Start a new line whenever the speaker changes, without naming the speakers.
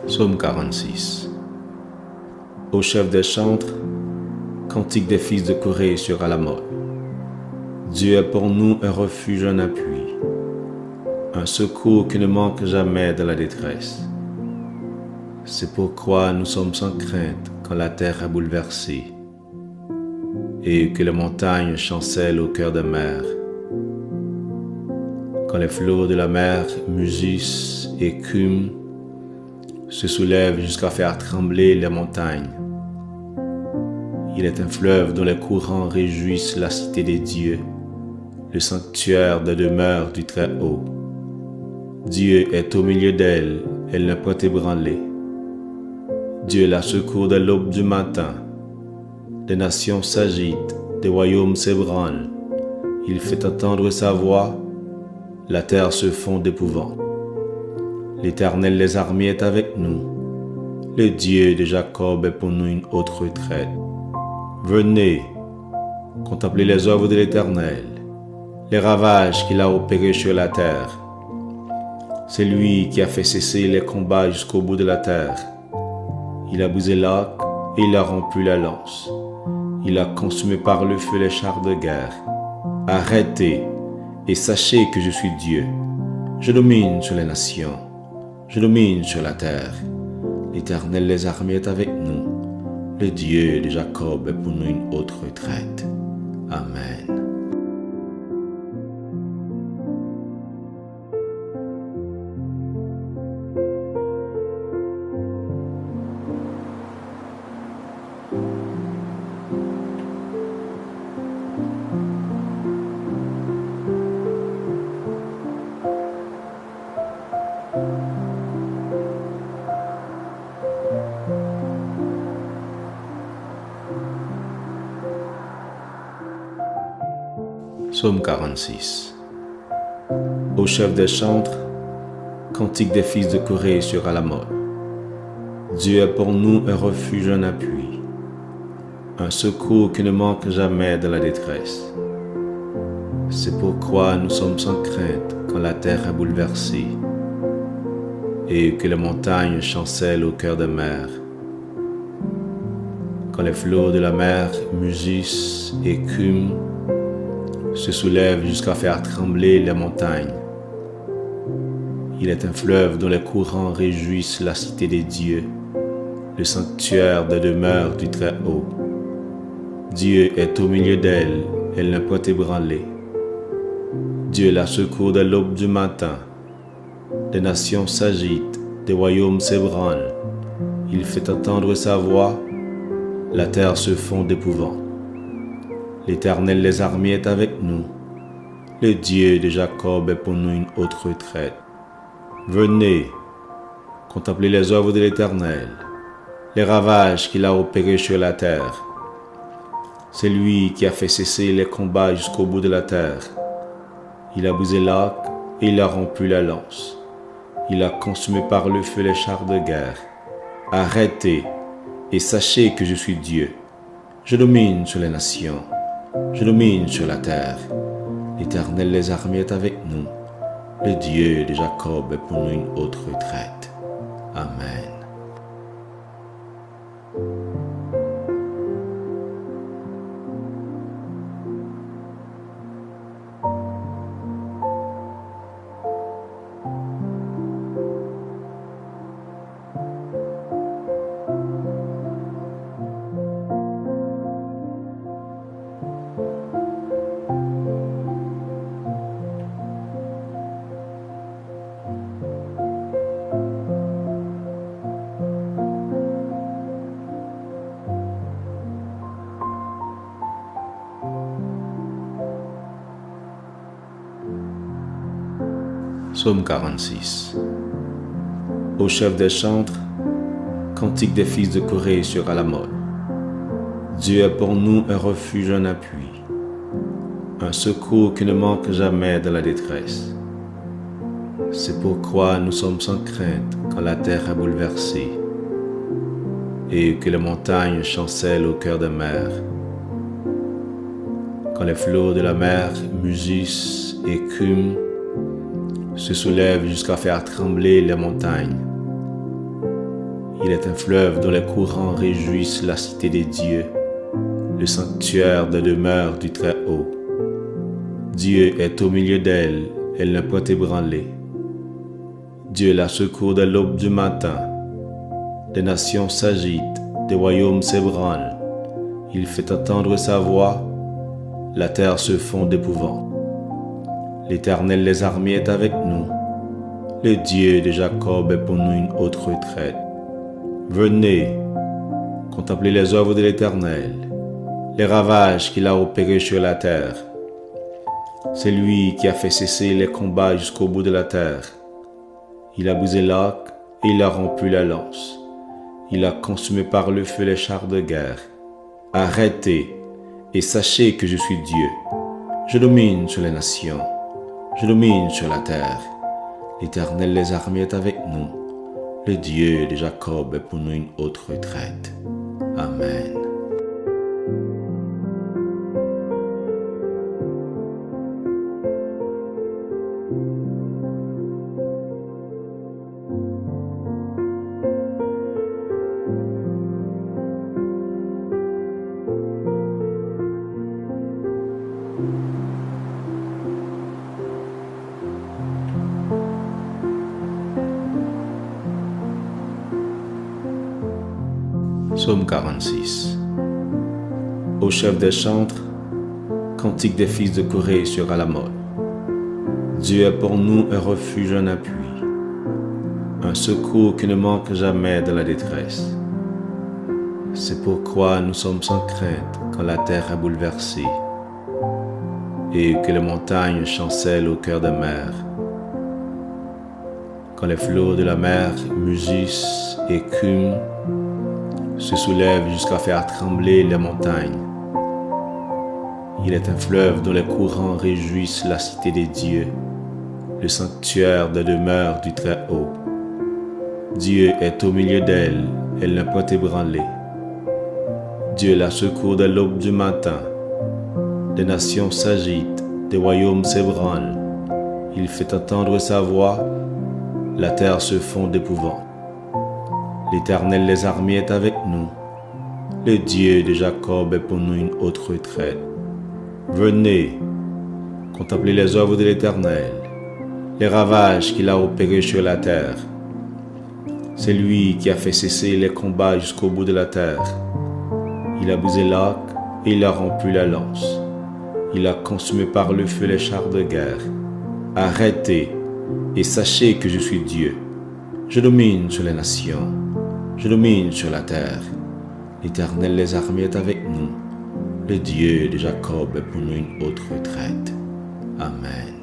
Psaume 46. Au chef des chantres, cantique des fils de Corée sur Alamot. Dieu est pour nous un refuge, un appui, un secours qui ne manque jamais de la détresse. C'est pourquoi nous sommes sans crainte quand la terre est bouleversée et que les montagnes chancellent au cœur des mers. Quand les flots de la mer mugissent, écument, se soulèvent jusqu'à faire trembler les montagnes. Il est un fleuve dont les courants réjouissent la cité des dieux, le sanctuaire de demeure du Très-Haut. Dieu est au milieu d'elle, elle ne peut ébranler. Dieu la secourt de l'aube du matin. Des nations s'agitent, des royaumes s'ébranlent. Il fait entendre sa voix, la terre se fond d'épouvante. L'Éternel des armées est avec nous. Le Dieu de Jacob est pour nous une haute retraite. Venez, contemplez les œuvres de l'Éternel, les ravages qu'il a opérés sur la terre. C'est lui qui a fait cesser les combats jusqu'au bout de la terre. Il a brisé l'arc et il a rompu la lance. Il a consumé par le feu les chars de guerre. Arrêtez et sachez que je suis Dieu. Je domine sur les nations. Je domine sur la terre. L'Éternel des armées est avec nous. Le Dieu de Jacob est pour nous une haute retraite. Amen. Psaume 46. Au chef des chantres, cantique des fils de Corée sur Alamot. Dieu est pour nous un refuge, un appui, un secours qui ne manque jamais de la détresse. C'est pourquoi nous sommes sans crainte quand la terre est bouleversée et que les montagnes chancellent au cœur des mers. Quand les flots de la mer mugissent, écument, se soulèvent jusqu'à faire trembler les montagnes. Il est un fleuve dont les courants réjouissent la cité des dieux, le sanctuaire de demeure du Très-Haut. Dieu est au milieu d'elle, elle ne peut ébranler. Dieu la secourt de l'aube du matin. Des nations s'agitent, des royaumes s'ébranlent. Il fait entendre sa voix, la terre se fond d'épouvante. L'Éternel des armées est avec nous. Le Dieu de Jacob est pour nous une haute retraite. Venez, contemplez les œuvres de l'Éternel, les ravages qu'il a opérés sur la terre. C'est lui qui a fait cesser les combats jusqu'au bout de la terre. Il a brisé l'arc et il a rompu la lance. Il a consumé par le feu les chars de guerre. Arrêtez et sachez que je suis Dieu. Je domine sur les nations. Je domine sur la terre. L'Éternel des armées est avec nous. Le Dieu de Jacob est pour nous une haute retraite. Amen. Psaume 46. Au chef des chantres, cantique des fils de Corée sur Alamot. Dieu est pour nous un refuge, un appui, un secours qui ne manque jamais de la détresse. C'est pourquoi nous sommes sans crainte quand la terre est bouleversée et que les montagnes chancellent au cœur des mers. Quand les flots de la mer mugissent, écument, se soulèvent jusqu'à faire trembler les montagnes. Il est un fleuve dont les courants réjouissent la cité des dieux, le sanctuaire de demeure du Très-Haut. Dieu est au milieu d'elle, elle ne peut ébranler. Dieu la secourt de l'aube du matin. Des nations s'agitent, des royaumes s'ébranlent. Il fait entendre sa voix, la terre se fond d'épouvante. L'Éternel des armées est avec nous. Le Dieu de Jacob est pour nous une haute retraite. Venez, contemplez les œuvres de l'Éternel, les ravages qu'il a opérés sur la terre. C'est lui qui a fait cesser les combats jusqu'au bout de la terre. Il a brisé l'arc et il a rompu la lance. Il a consumé par le feu les chars de guerre. Arrêtez et sachez que je suis Dieu. Je domine sur les nations. Je domine sur la terre. L'Éternel des armées est avec nous. Le Dieu de Jacob est pour nous une haute retraite. Amen. Psaume 46. Au chef des chantres, cantique des fils de Corée sera la mode. Dieu est pour nous un refuge, un appui, un secours qui ne manque jamais de la détresse. C'est pourquoi nous sommes sans crainte quand la terre est bouleversée et que les montagnes chancellent au cœur des mers. Quand les flots de la mer mugissent, écument, se soulève jusqu'à faire trembler les montagnes. Il est un fleuve dont les courants réjouissent la cité des dieux, le sanctuaire de demeure du Très-Haut. Dieu est au milieu d'elle, elle ne peut ébranler. Dieu la secourt de l'aube du matin. Des nations s'agitent, des royaumes s'ébranlent. Il fait entendre sa voix, la terre se fond d'épouvante. L'Éternel des armées est avec nous. Le Dieu de Jacob est pour nous une haute retraite. Venez, contemplez les œuvres de l'Éternel, les ravages qu'il a opérés sur la terre. C'est lui qui a fait cesser les combats jusqu'au bout de la terre. Il a brisé l'arc et il a rompu la lance. Il a consumé par le feu les chars de guerre. Arrêtez et sachez que je suis Dieu. Je domine sur les nations. Je domine sur la terre. L'Éternel des armées est avec nous. Le Dieu de Jacob est pour nous une haute retraite. Amen.